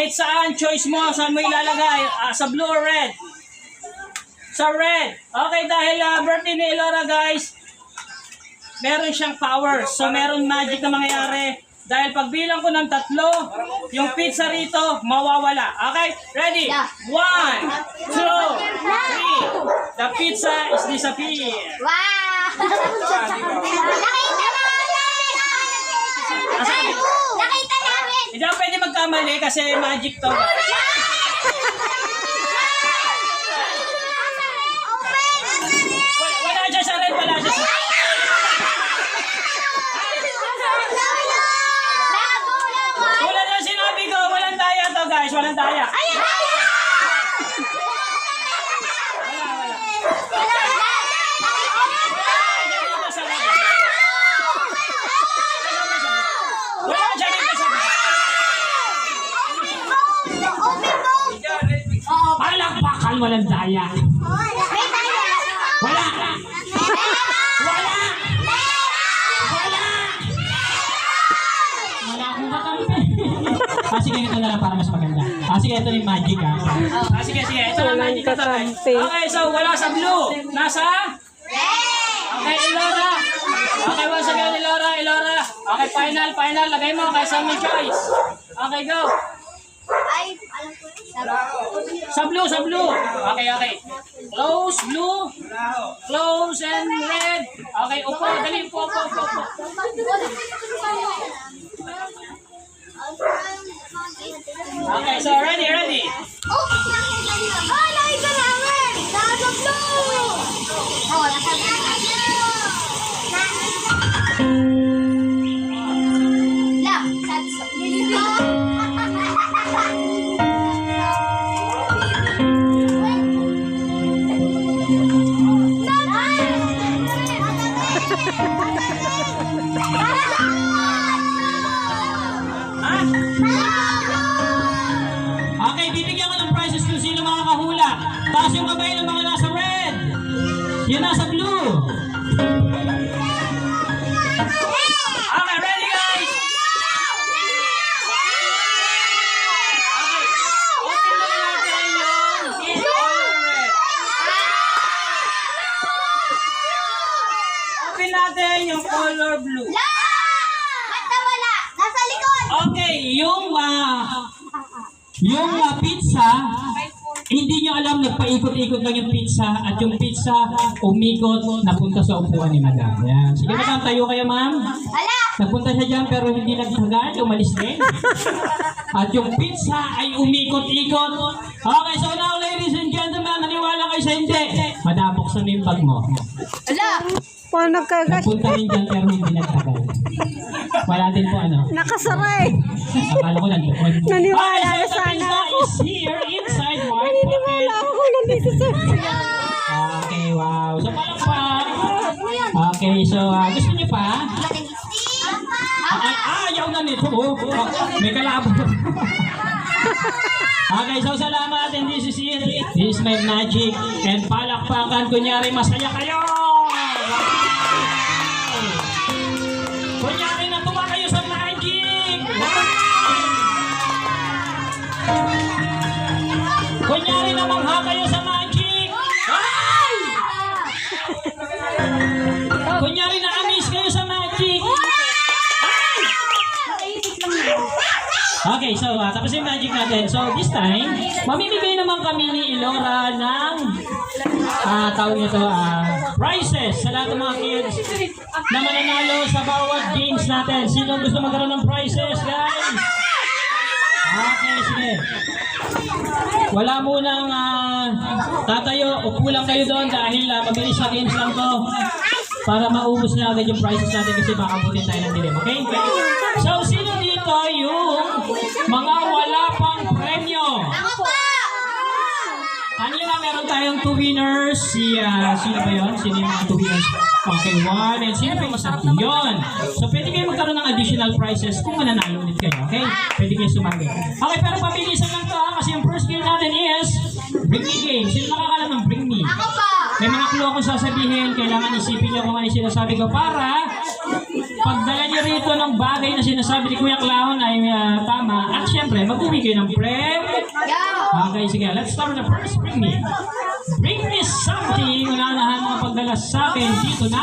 Kahit saan, choice mo, saan mo ilalagay. Sa blue or red? Sa red. Okay, dahil birthday ni Elora, guys, meron siyang power. So, meron magic na mangyayari. Dahil pagbilang ko ng 3, yung pizza rito, mawawala. Okay? Ready? 1, 2, 3. The pizza is disappear. Wow! Nakita namin! Nakita namin! Hindi ako pwede magkamali kasi magic to. Wala siya sa red, wala siya sa red. Tulad ng sinabi ko, walang daya to guys, walang daya. Palakpakan, walang daya. Wala! Wala! Wala! Wala akong kakampi. Sige, ito na lang para mas maganda. Sige, ito yung magic sige. Ito yung magic na to. Okay, so wala sa blue. Nasa? Okay, Elora. Okay, once again, Elora. Okay, final. Lagay mo kay Sammy Choice. Okay, go. Ay, alam ko. Sa blue. Okay. Close, blue. Close and red. Okay, upo. Dali, upo. Okay, so ready. Oh, nakita namin! Nasa blue! Oh, nasa Okay, bibigyan ko ng prizes kung sino makakahula. Taas yung kamay ng mga nasa red. Yung nasa blue. Okay, ready guys? Okay, open natin yung color blue. Basta wala! Nasa likod! Okay, yung pizza, hindi nyo alam, nagpaikot-ikot lang yung pizza at yung pizza umikot, napunta sa upuan ni Madam. Yan. Sige Madam, tayo kayo ma'am. Wala! Nagpunta siya dyan pero hindi nagtagal, umalis din. At yung pizza ay umikot-ikot. Okay, so now ladies and gentlemen, naniwala kayo sa hindi. Madam, buksan mo yung bag mo. Wala! Paano kagas? Nagpunta rin dyan pero hindi nagtagal. Wala din po ano. Nakasaray. Akala ko nandoon. Naniwala Okay, so the sana pizza ako. is here inside my pocket. Naniniwala ako nandito sa... Okay, wow. So, palakpak. Okay, so gusto niyo pa? Ayaw na nito. May kalaban. Okay, so salamat and this is it. This is my magic. And palakpakan, kunyari masaya kayo. Kunyari natuwa kayo sa magic. Kunyari namangha kayo sa magic. Ay! Kunyari na-amaze kayo sa magic. Ay! Okay, so tapos yung magic natin. So this time, mamimigay naman kami ni Elora ng tawag nito, prizes sa lahat ng mga kids na mananalo sa bawat games natin. Sino gusto magkaroon ng prizes, guys? Okay, sige. Wala munang tatayo. Upo lang kayo doon dahil mabilis na games lang to para maubos na agad yung prizes natin kasi baka butin tayo ng dilim. Okay? So, sino dito yung mga wala pang premyo? Ako pa! Kanina meron tayong 2 winners. Sino ba yun? Sino yung mga 2 winners? Okay, 1. And sino pa yung isa? Yun. So, pwede kayo magkaroon ng additional prizes kung mananalo ulit kayo. Okay? Pwede kayo sumali. Okay, pero pabilisan lang to kasi yung first game natin is Bring Me Game. Sino nakakalam ng Bring Me? Ako pa! May mga clue akong sasabihin. Kailangan isipin nyo kung ano yung sinasabi ko para pagdala niyo rito ng bagay na sinasabi ni Kuya Clown ay tama. At syempre, mag-uwi kayo ng prem. Okay, sige. Let's start with the first. Bring me something. Unanahan mga pagdala sa akin dito na.